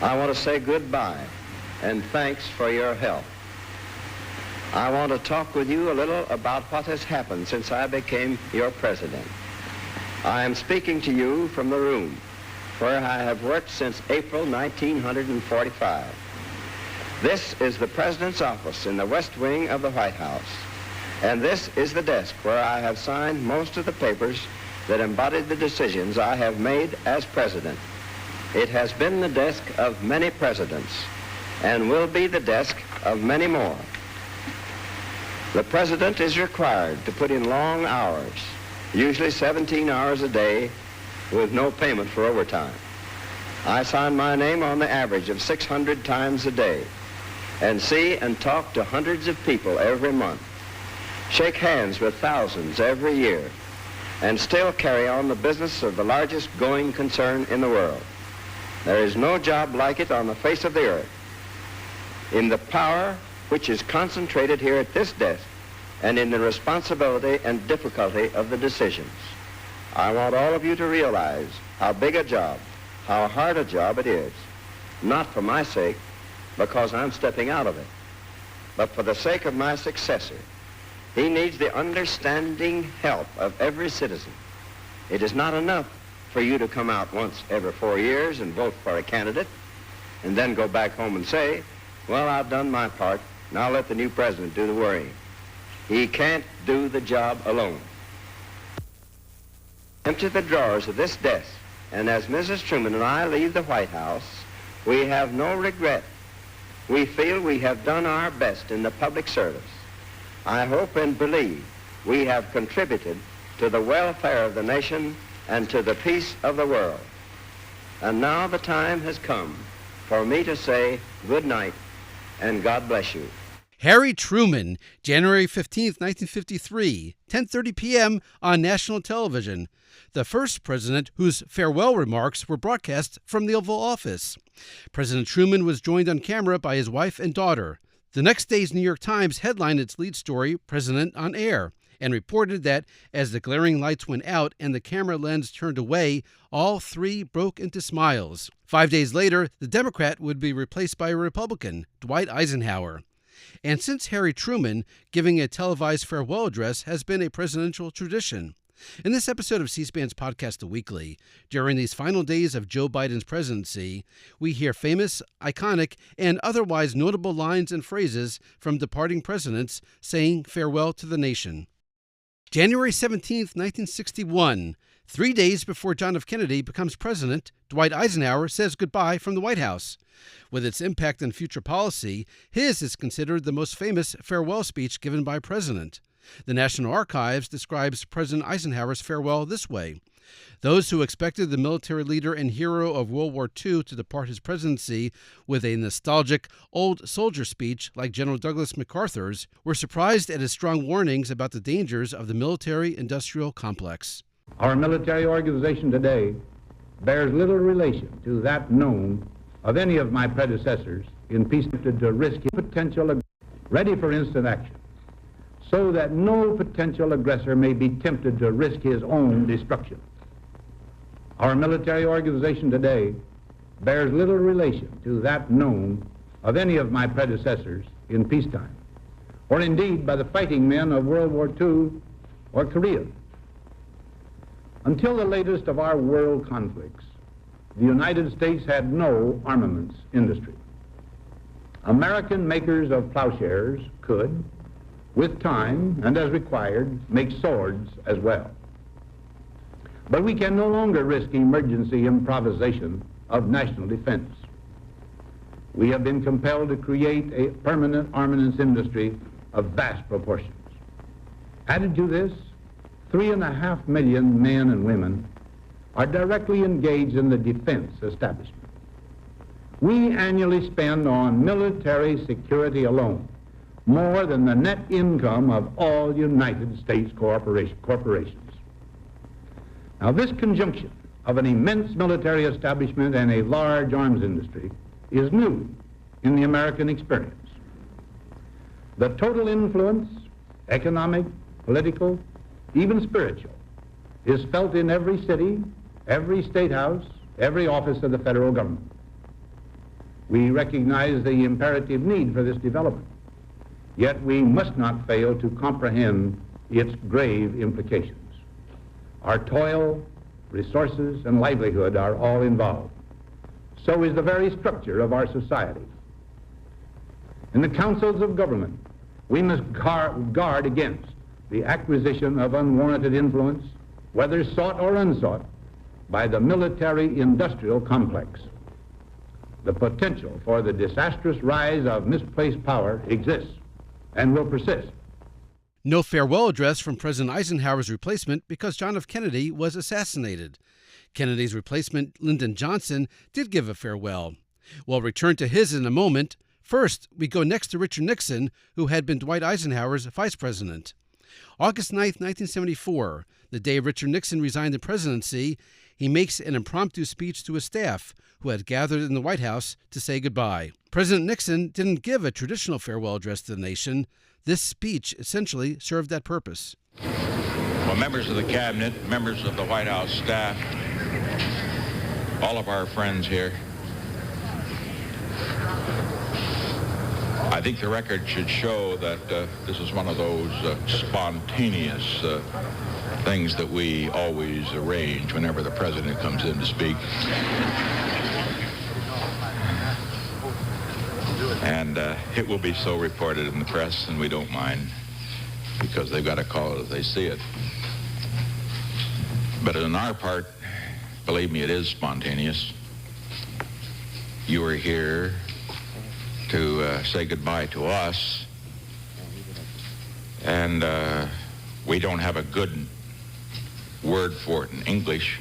I want to say goodbye and thanks for your help. I want to talk with you a little about what has happened since I became your president. I am speaking to you from the room where I have worked since April 1945. This is the President's office in the West Wing of the White House, and this is the desk where I have signed most of the papers that embodied the decisions I have made as president. It has been the desk of many presidents and will be the desk of many more. The president is required to put in long hours, usually 17 hours a day, with no payment for overtime. I sign my name on the average of 600 times a day and see and talk to hundreds of people every month, shake hands with thousands every year, and still carry on the business of the largest going concern in the world. There is no job like it on the face of the earth. In the power which is concentrated here at this desk and in the responsibility and difficulty of the decisions. I want all of you to realize how big a job, how hard a job it is, not for my sake, because I'm stepping out of it, but for the sake of my successor. He needs the understanding help of every citizen. It is not enough for you to come out once every 4 years and vote for a candidate and then go back home and say, well, I've done my part, now let the new president do the worrying. He can't do the job alone. Empty the drawers of this desk, and as Mrs. Truman and I leave the White House, we have no regret. We feel we have done our best in the public service. I hope and believe we have contributed to the welfare of the nation and to the peace of the world. And now the time has come for me to say good night and God bless you. Harry Truman, January 15th, 1953, 10:30 p.m. on national television. The first president whose farewell remarks were broadcast from the Oval Office. President Truman was joined on camera by his wife and daughter. The next day's New York Times headlined its lead story, President on Air, and reported that as the glaring lights went out and the camera lens turned away, all three broke into smiles. 5 days later, the Democrat would be replaced by a Republican, Dwight Eisenhower. And since Harry Truman, giving a televised farewell address has been a presidential tradition. In this episode of C-SPAN's podcast, The Weekly, during these final days of Joe Biden's presidency, we hear famous, iconic, and otherwise notable lines and phrases from departing presidents saying farewell to the nation. January 17th, 1961, 3 days before John F. Kennedy becomes president, Dwight Eisenhower says goodbye from the White House. With its impact on future policy, his is considered the most famous farewell speech given by a president. The National Archives describes President Eisenhower's farewell this way. Those who expected the military leader and hero of World War II to depart his presidency with a nostalgic, old soldier speech like General Douglas MacArthur's were surprised at his strong warnings about the dangers of the military-industrial complex. Our military organization today bears little relation to that known of any of my predecessors in peace to risk potential ready for instant action, so that no potential aggressor may be tempted to risk his own destruction. Our military organization today bears little relation to that known of any of my predecessors in peacetime, or indeed by the fighting men of World War II or Korea. Until the latest of our world conflicts, the United States had no armaments industry. American makers of plowshares could, with time and as required, make swords as well. But we can no longer risk emergency improvisation of national defense. We have been compelled to create a permanent armaments industry of vast proportions. Added to this, 3.5 million men and women are directly engaged in the defense establishment. We annually spend on military security alone more than the net income of all United States corporations. Now, this conjunction of an immense military establishment and a large arms industry is new in the American experience. The total influence, economic, political, even spiritual, is felt in every city, every state house, every office of the federal government. We recognize the imperative need for this development. Yet we must not fail to comprehend its grave implications. Our toil, resources, and livelihood are all involved. So is the very structure of our society. In the councils of government, we must guard against the acquisition of unwarranted influence, whether sought or unsought, by the military-industrial complex. The potential for the disastrous rise of misplaced power exists and will persist. No farewell address from President Eisenhower's replacement because John F. Kennedy was assassinated. Kennedy's replacement, Lyndon Johnson, did give a farewell. We'll return to his in a moment. First, we go next to Richard Nixon, who had been Dwight Eisenhower's vice president. August 9, 1974, the day Richard Nixon resigned the presidency, he makes an impromptu speech to his staff, who had gathered in the White House to say goodbye. President Nixon didn't give a traditional farewell address to the nation. This speech essentially served that purpose. Well, members of the cabinet, members of the White House staff, all of our friends here, I think the record should show that this is one of those spontaneous things that we always arrange whenever the president comes in to speak. And it will be so reported in the press, and we don't mind, because they've got to call it as they see it. But on our part, believe me, it is spontaneous. You are here to say goodbye to us, and we don't have a good word for it in English.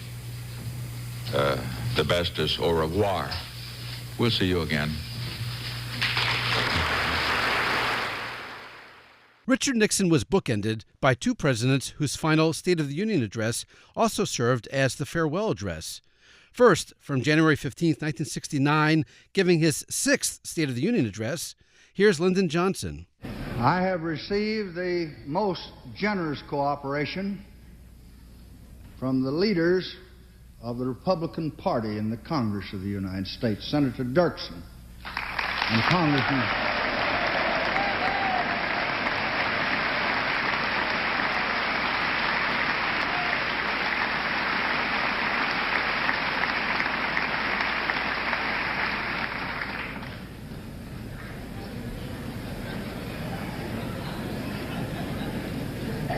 The best is au revoir. We'll see you again. Richard Nixon was bookended by two presidents whose final State of the Union address also served as the farewell address. First, from January 15, 1969, giving his sixth State of the Union address, here's Lyndon Johnson. I have received the most generous cooperation from the leaders of the Republican Party in the Congress of the United States, Senator Dirksen and Congressman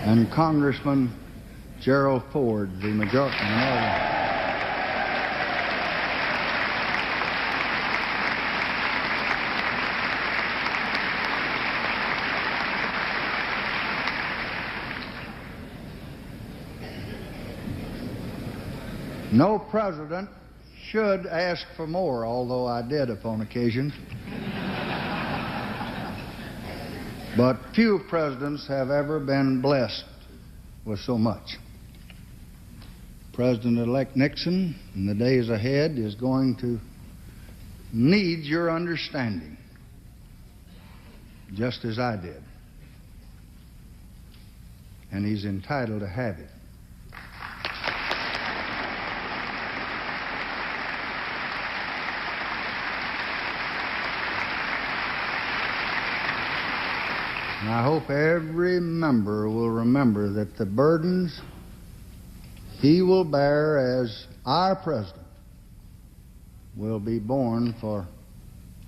and Congressman Gerald Ford, the minority. No president should ask for more, although I did upon occasion. But few presidents have ever been blessed with so much. President-elect Nixon, in the days ahead, is going to need your understanding, just as I did. And he's entitled to have it. And I hope every member will remember that the burdens he will bear as our president will be borne for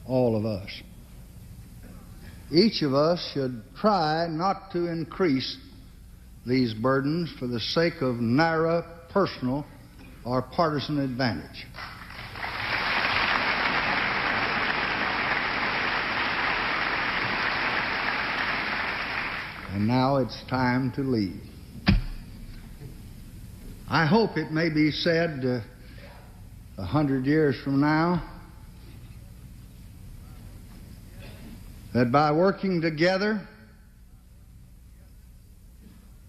all of us. Each of us should try not to increase these burdens for the sake of narrow personal or partisan advantage. And now it's time to leave. I hope it may be said 100 years from now that by working together,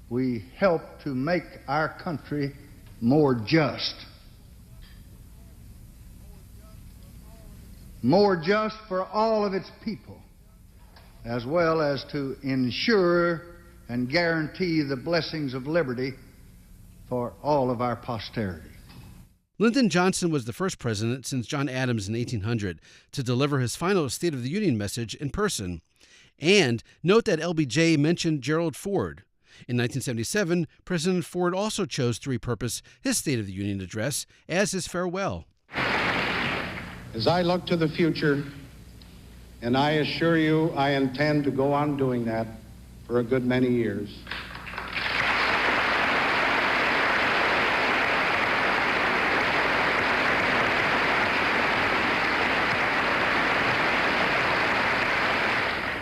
we help to make our country more just. More just for all of its people, as well as to ensure and guarantee the blessings of liberty for all of our posterity. Lyndon Johnson was the first president since John Adams in 1800 to deliver his final State of the Union message in person. And note that LBJ mentioned Gerald Ford. In 1977, President Ford also chose to repurpose his State of the Union address as his farewell. As I look to the future, and I assure you I intend to go on doing that for a good many years,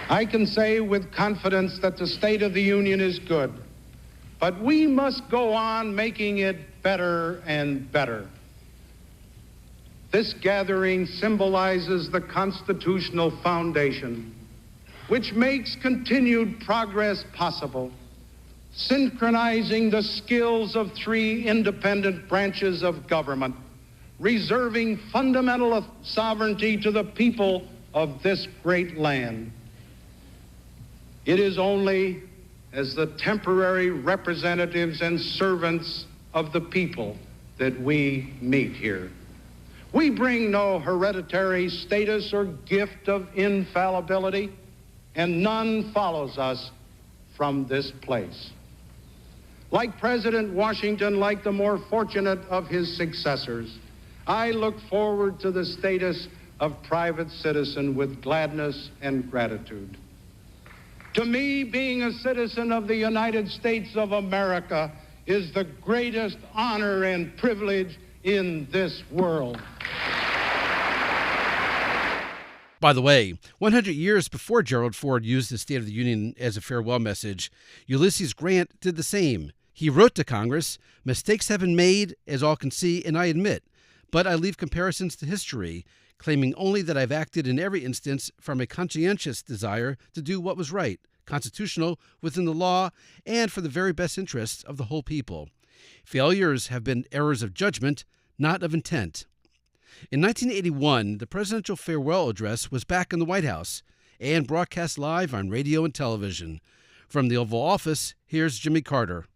I can say with confidence that the State of the Union is good, but we must go on making it better and better. This gathering symbolizes the constitutional foundation, which makes continued progress possible, synchronizing the skills of three independent branches of government, reserving fundamental sovereignty to the people of this great land. It is only as the temporary representatives and servants of the people that we meet here. We bring no hereditary status or gift of infallibility, and none follows us from this place. Like President Washington, like the more fortunate of his successors, I look forward to the status of private citizen with gladness and gratitude. To me, being a citizen of the United States of America is the greatest honor and privilege in this world. By the way, 100 years before Gerald Ford used the State of the Union as a farewell message, Ulysses Grant did the same. He wrote to Congress, "Mistakes have been made, as all can see, and I admit, but I leave comparisons to history, claiming only that I've acted in every instance from a conscientious desire to do what was right, constitutional, within the law, and for the very best interests of the whole people. Failures have been errors of judgment, not of intent." In 1981, the presidential farewell address was back in the White House and broadcast live on radio and television. From the Oval Office, here's Jimmy Carter.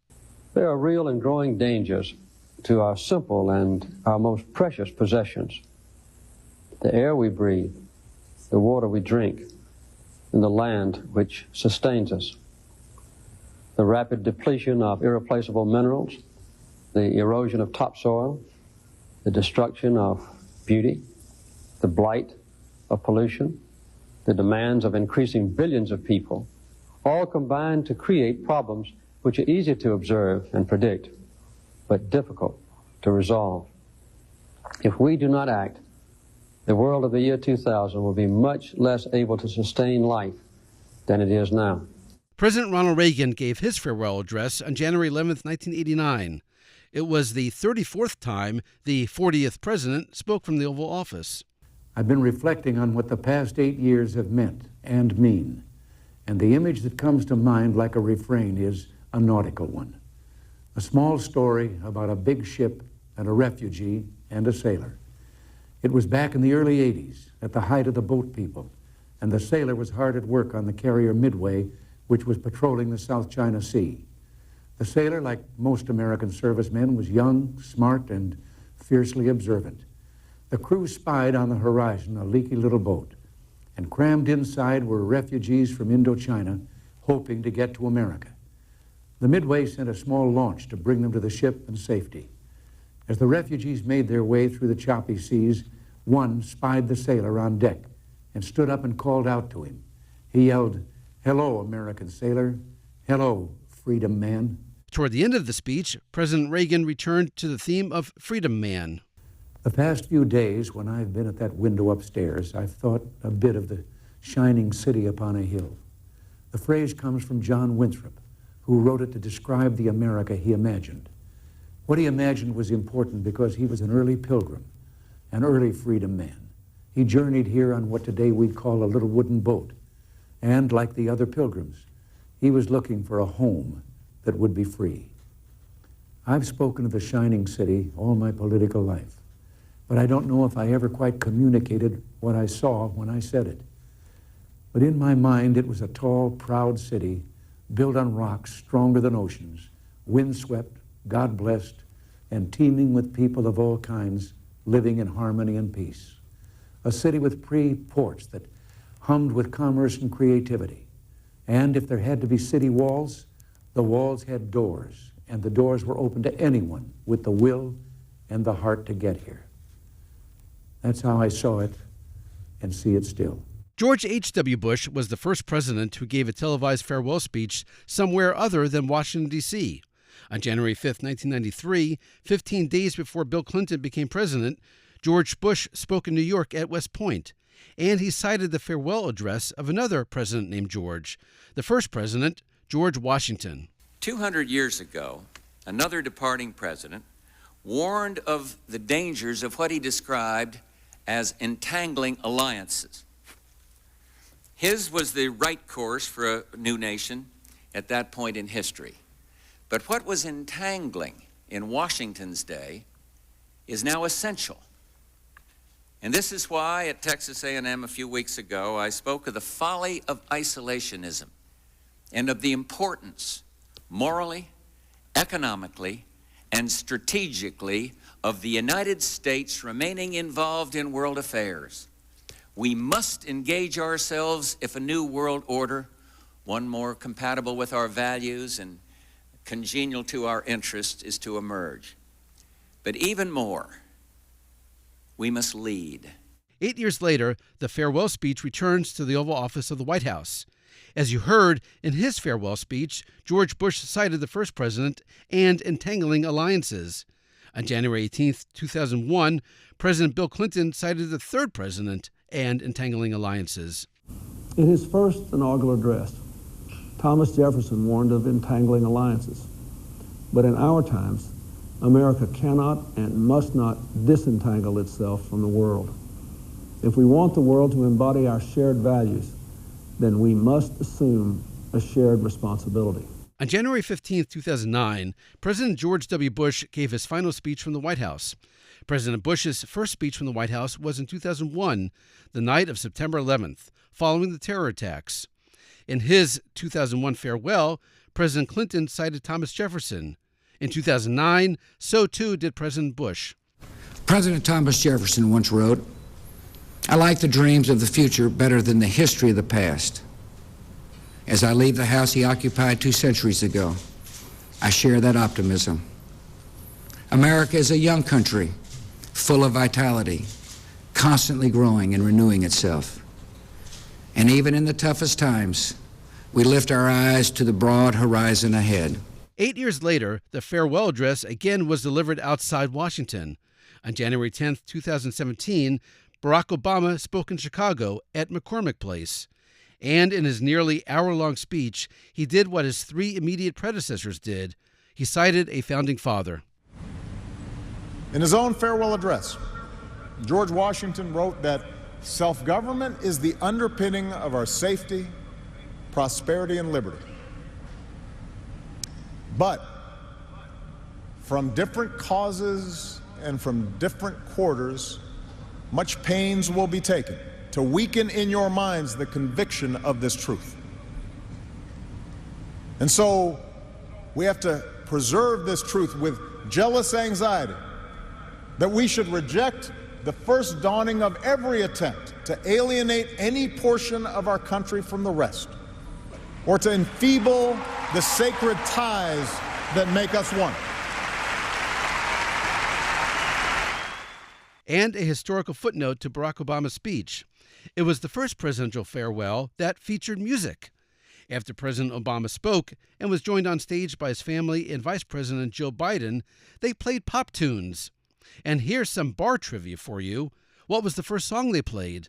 There are real and growing dangers to our simple and our most precious possessions. The air we breathe, the water we drink, and the land which sustains us. The rapid depletion of irreplaceable minerals, the erosion of topsoil, the destruction of beauty, the blight of pollution, the demands of increasing billions of people, all combine to create problems which are easy to observe and predict, but difficult to resolve. If we do not act, the world of the year 2000 will be much less able to sustain life than it is now. President Ronald Reagan gave his farewell address on January 11, 1989. It was the 34th time the 40th president spoke from the Oval Office. I've been reflecting on what the past 8 years have meant and mean, and the image that comes to mind like a refrain is a nautical one. A small story about a big ship and a refugee and a sailor. It was back in the early 80s, at the height of the boat people, and the sailor was hard at work on the carrier Midway, which was patrolling the South China Sea. The sailor, like most American servicemen, was young, smart, and fiercely observant. The crew spied on the horizon a leaky little boat, and crammed inside were refugees from Indochina hoping to get to America. The Midway sent a small launch to bring them to the ship in safety. As the refugees made their way through the choppy seas, one spied the sailor on deck and stood up and called out to him. He yelled, "Hello, American sailor. Hello, freedom man." Toward the end of the speech, President Reagan returned to the theme of Freedom Man. The past few days, when I've been at that window upstairs, I've thought a bit of the shining city upon a hill. The phrase comes from John Winthrop, who wrote it to describe the America he imagined. What he imagined was important because he was an early pilgrim, an early freedom man. He journeyed here on what today we'd call a little wooden boat. And like the other pilgrims, he was looking for a home that would be free. I've spoken of the shining city all my political life, but I don't know if I ever quite communicated what I saw when I said it. But in my mind, it was a tall, proud city built on rocks stronger than oceans, windswept, God-blessed, and teeming with people of all kinds living in harmony and peace. A city with free ports that hummed with commerce and creativity. And if there had to be city walls, the walls had doors, and the doors were open to anyone with the will and the heart to get here. That's how I saw it and see it still. George H.W. Bush was the first president who gave a televised farewell speech somewhere other than Washington, D.C. On January 5, 1993, 15 days before Bill Clinton became president, George Bush spoke in New York at West Point, and he cited the farewell address of another president named George, the first president, George Washington. 200 years ago, another departing president warned of the dangers of what he described as entangling alliances. His was the right course for a new nation at that point in history. But what was entangling in Washington's day is now essential. And this is why at Texas A&M a few weeks ago I spoke of the folly of isolationism and of the importance, morally, economically, and strategically, of the United States remaining involved in world affairs. We must engage ourselves if a new world order, one more compatible with our values and congenial to our interests, is to emerge. But even more, we must lead. 8 years later, the farewell speech returns to the Oval Office of the White House. As you heard, in his farewell speech, George Bush cited the first president and entangling alliances. On January 18, 2001, President Bill Clinton cited the third president and entangling alliances. In his first inaugural address, Thomas Jefferson warned of entangling alliances. But in our times, America cannot and must not disentangle itself from the world. If we want the world to embody our shared values, then we must assume a shared responsibility. On January 15, 2009, President George W. Bush gave his final speech from the White House. President Bush's first speech from the White House was in 2001, the night of September 11th, following the terror attacks. In his 2001 farewell, President Clinton cited Thomas Jefferson. In 2009, so too did President Bush. President Thomas Jefferson once wrote, "I like the dreams of the future better than the history of the past. As I leave the house he occupied 2 centuries ago, I share that optimism. America is a young country, full of vitality, constantly growing and renewing itself. And even in the toughest times, we lift our eyes to the broad horizon ahead." 8 years later, the farewell address again was delivered outside Washington. On January 10, 2017, Barack Obama spoke in Chicago at McCormick Place. And in his nearly hour-long speech, he did what his 3 immediate predecessors did. He cited a founding father. In his own farewell address, George Washington wrote that self-government is the underpinning of our safety, prosperity, and liberty. But from different causes and from different quarters, much pains will be taken to weaken in your minds the conviction of this truth. And so we have to preserve this truth with jealous anxiety that we should reject the first dawning of every attempt to alienate any portion of our country from the rest, or to enfeeble the sacred ties that make us one. And a historical footnote to Barack Obama's speech. It was the first presidential farewell that featured music. After President Obama spoke and was joined on stage by his family and Vice President Joe Biden, they played pop tunes. And here's some bar trivia for you. What was the first song they played?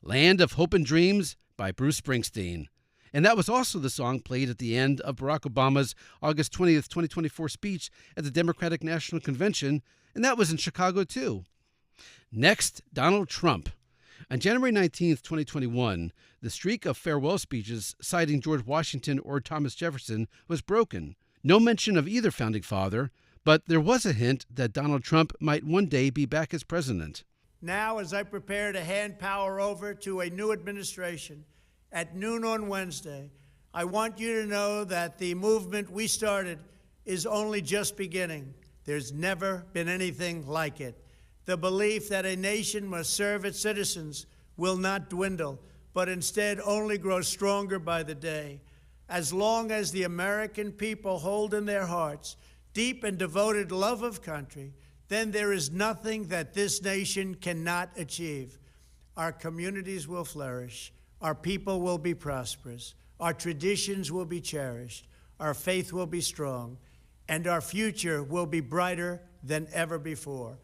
Land of Hope and Dreams by Bruce Springsteen. And that was also the song played at the end of Barack Obama's August 20th, 2024 speech at the Democratic National Convention, and that was in Chicago too. Next, Donald Trump. On January 19th, 2021, the streak of farewell speeches citing George Washington or Thomas Jefferson was broken. No mention of either founding father, but there was a hint that Donald Trump might one day be back as president. Now, as I prepare to hand power over to a new administration at noon on Wednesday, I want you to know that the movement we started is only just beginning. There's never been anything like it. The belief that a nation must serve its citizens will not dwindle, but instead only grow stronger by the day. As long as the American people hold in their hearts deep and devoted love of country, then there is nothing that this nation cannot achieve. Our communities will flourish, our people will be prosperous, our traditions will be cherished, our faith will be strong, and our future will be brighter than ever before.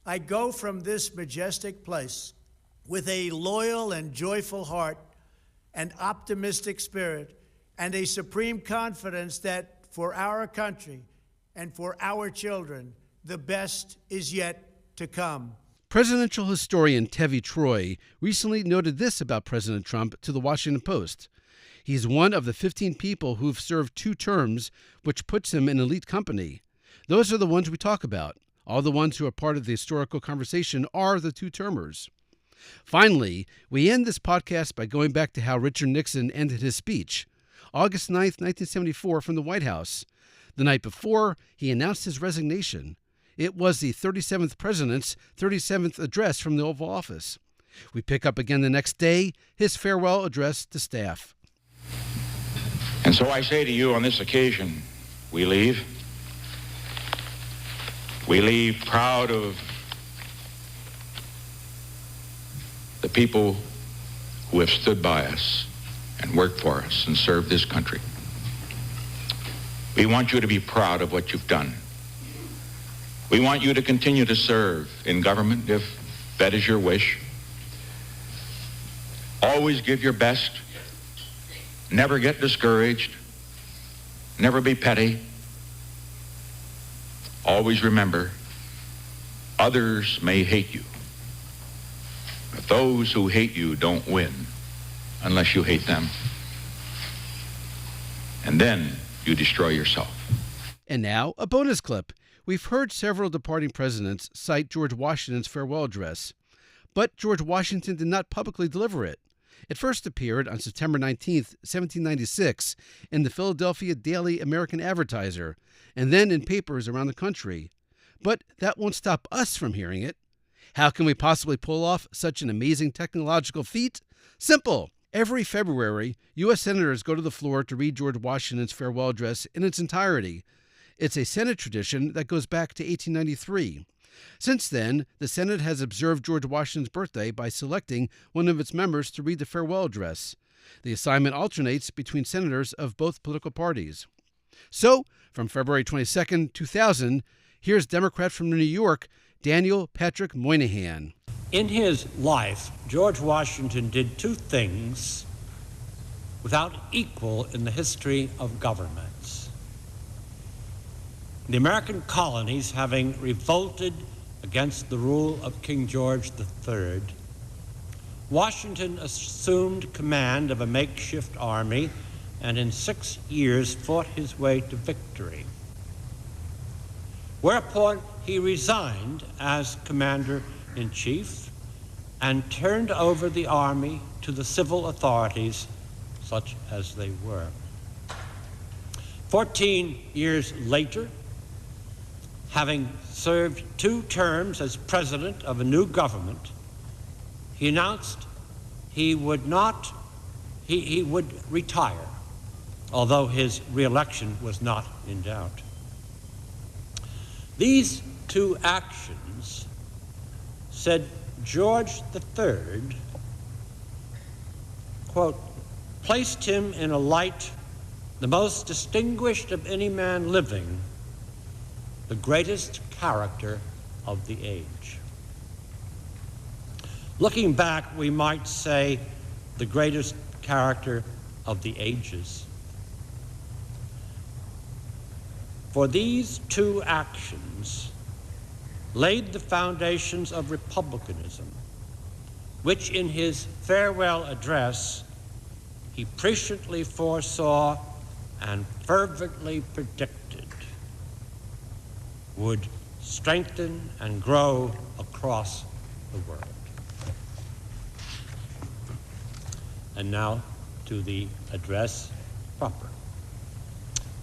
I go from this majestic place with a loyal and joyful heart, an optimistic spirit, and a supreme confidence that for our country and for our children, the best is yet to come. Presidential historian Tevi Troy recently noted this about President Trump to the Washington Post. He's one of the 15 people who've served 2 terms, which puts him in elite company. Those are the ones we talk about. All the ones who are part of the historical conversation are the 2-termers. Finally, we end this podcast by going back to how Richard Nixon ended his speech. August 9th, 1974, from the White House. The night before, he announced his resignation. It was the 37th president's 37th address from the Oval Office. We pick up again the next day, his farewell address to staff. And so I say to you on this occasion, we leave proud of the people who have stood by us and worked for us and served this country. We want you to be proud of what you've done. We want you to continue to serve in government if that is your wish. Always give your best. Never get discouraged. Never be petty. Always remember, others may hate you, but those who hate you don't win unless you hate them. And then you destroy yourself. And now, a bonus clip. We've heard several departing presidents cite George Washington's farewell address, but George Washington did not publicly deliver it. It first appeared on September 19, 1796, in the Philadelphia Daily American Advertiser, and then in papers around the country. But that won't stop us from hearing it. How can we possibly pull off such an amazing technological feat? Simple. Every February, U.S. Senators go to the floor to read George Washington's farewell address in its entirety. It's a Senate tradition that goes back to 1893. Since then, the Senate has observed George Washington's birthday by selecting one of its members to read the farewell address. The assignment alternates between senators of both political parties. So, from February 22, 2000, here's Democrat from New York, Daniel Patrick Moynihan. In his life, George Washington did 2 things without equal in the history of governments. The American colonies, having revolted against the rule of King George III, Washington assumed command of a makeshift army and in 6 years fought his way to victory. Whereupon he resigned as commander-in-chief and turned over the army to the civil authorities, such as they were. 14 years later, having served 2 terms as president of a new government, he announced he would retire, although his re-election was not in doubt. These 2 actions, said George III, quote, placed him in a light the most distinguished of any man living, the greatest character of the age. Looking back, we might say the greatest character of the ages. For these 2 actions laid the foundations of republicanism, which in his farewell address he presciently foresaw and fervently predicted would strengthen and grow across the world. And now to the address proper.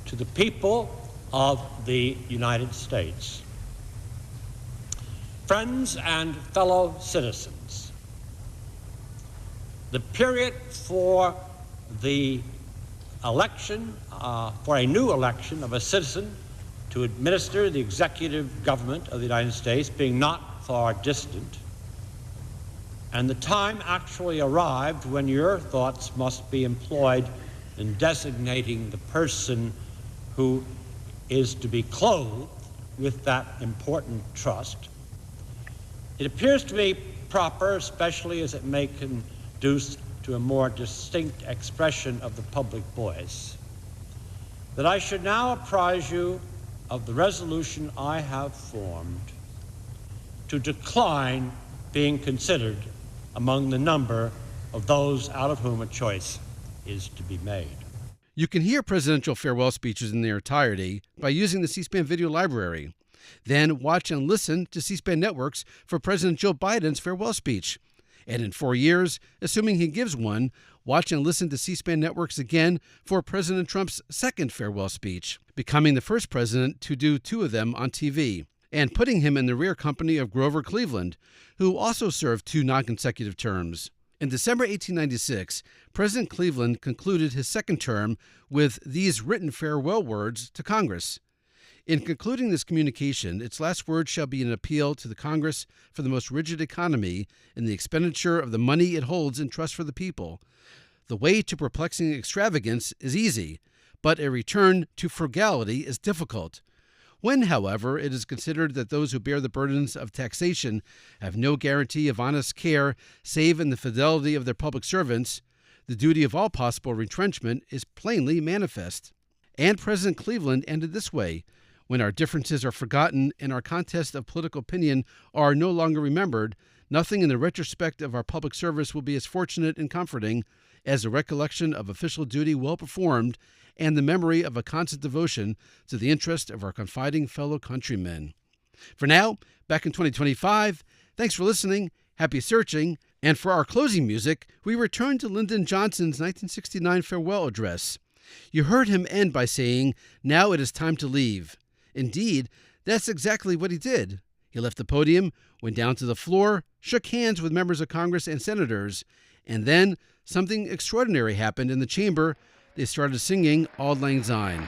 To the people of the United States. Friends and fellow citizens, the period for the election, for a new election of a citizen to administer the executive government of the United States being not far distant, and the time actually arrived when your thoughts must be employed in designating the person who is to be clothed with that important trust. It appears to me proper, especially as it may conduce to a more distinct expression of the public voice, that I should now apprise you of the resolution I have formed to decline being considered among the number of those out of whom a choice is to be made. You can hear presidential farewell speeches in their entirety by using the C-SPAN video library. Then watch and listen to C-SPAN networks for President Joe Biden's farewell speech. And in 4 years, assuming he gives one, watch and listen to C-SPAN networks again for President Trump's second farewell speech, becoming the first president to do 2 of them on TV, and putting him in the rear company of Grover Cleveland, who also served 2 non-consecutive terms. In December 1896, President Cleveland concluded his second term with these written farewell words to Congress. In concluding this communication, its last word shall be an appeal to the Congress for the most rigid economy in the expenditure of the money it holds in trust for the people. The way to perplexing extravagance is easy, but a return to frugality is difficult. When, however, it is considered that those who bear the burdens of taxation have no guarantee of honest care save in the fidelity of their public servants, the duty of all possible retrenchment is plainly manifest. And President Cleveland ended this way: when our differences are forgotten and our contests of political opinion are no longer remembered, nothing in the retrospect of our public service will be as fortunate and comforting as the recollection of official duty well performed and the memory of a constant devotion to the interest of our confiding fellow countrymen. For now, back in 2025, thanks for listening, happy searching, and for our closing music, we return to Lyndon Johnson's 1969 farewell address. You heard him end by saying, "Now it is time to leave." Indeed, that's exactly what he did. He left the podium, went down to the floor, shook hands with members of Congress and senators, and then something extraordinary happened in the chamber. They started singing Auld Lang Syne.